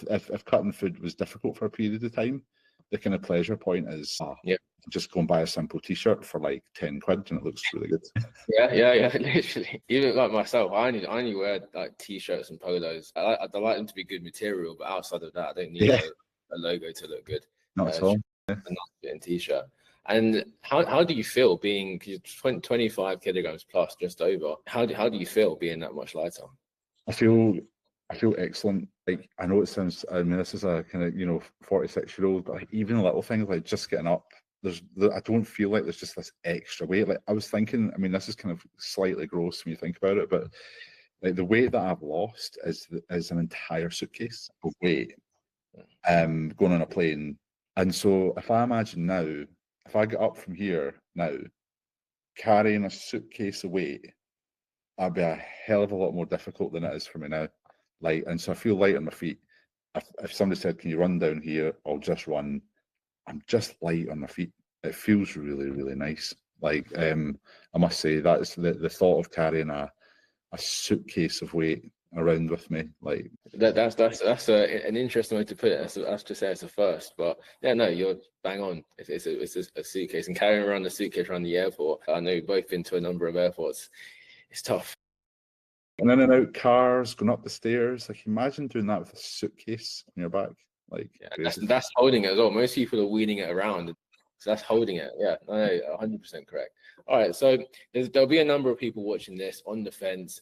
if cutting food was difficult for a period of time, the kind of pleasure point is just go and buy a simple t-shirt for like 10 quid and it looks really good. Yeah, literally. Even like myself, I only wear like t-shirts and polos. I like them to be good material, but outside of that, I don't need a logo to look good. Not at all. A nice fitting t-shirt. And how do you feel being 25 kilograms plus, just over? How do you feel being that much lighter? I feel excellent. Like, I know it sounds, I mean, this is a kind of, 46-year-old, but like, even little things like just getting up, I don't feel like there's just this extra weight. Like I was thinking, I mean, this is kind of slightly gross when you think about it, but like the weight that I've lost is an entire suitcase of weight going on a plane. And so if I imagine now, if I get up from here now, carrying a suitcase of weight, that'd be a hell of a lot more difficult than it is for me now. Like, and so I feel light on my feet. If somebody said, "Can you run down here?" I'll just run. I'm just light on my feet. It feels really, really nice. Like, I must say that's the thought of carrying a suitcase of weight around with me. Like that's an interesting way to put it. That's to say it's a first, but yeah, no, you're bang on. It's a suitcase, and carrying around a suitcase around the airport. I know you've both been to a number of airports. It's tough. And in and out cars, going up the stairs. Like imagine doing that with a suitcase on your back. Like that's holding it as well. Most people are wheeling it around, so that's holding it. Yeah, no, 100% correct. All right, so there'll be a number of people watching this on the fence,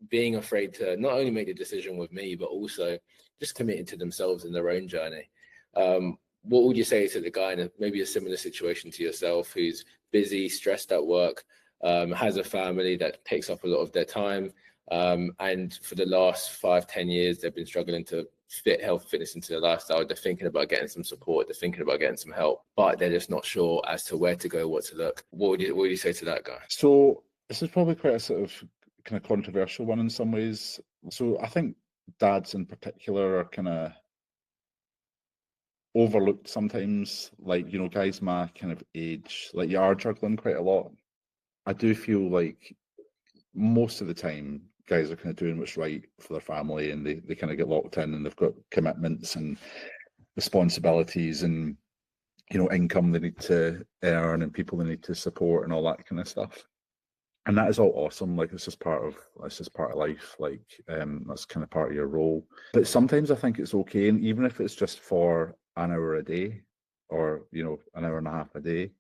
being afraid to not only make the decision with me, but also just committing to themselves in their own journey. What would you say to the guy in maybe a similar situation to yourself, who's busy, stressed at work, has a family that takes up a lot of their time, and for the last 5-10 years, they've been struggling to fit health fitness into their lifestyle. They're thinking about getting some support, they're thinking about getting some help, but they're just not sure as to where to go, what to look. What would you say to that guy? So this is probably quite a sort of kind of controversial one in some ways. So I think dads in particular are kind of overlooked sometimes. Like, guys my kind of age, like you are juggling quite a lot. I do feel like most of the time guys are kind of doing what's right for their family, and they kind of get locked in and they've got commitments and responsibilities and income they need to earn and people they need to support and all that kind of stuff. And that is all awesome. Like it's just part of life. Like that's kind of part of your role. But sometimes I think it's okay, and even if it's just for an hour a day or an hour and a half a day,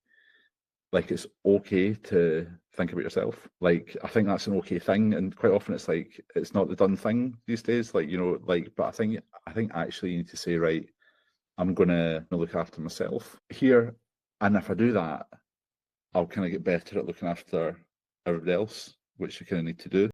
like it's okay to think about yourself. Like I think that's an okay thing, and quite often it's like it's not the done thing these days. Like but I think actually you need to say, right, I'm gonna look after myself here, and if I do that, I'll kind of get better at looking after everybody else, which you kind of need to do.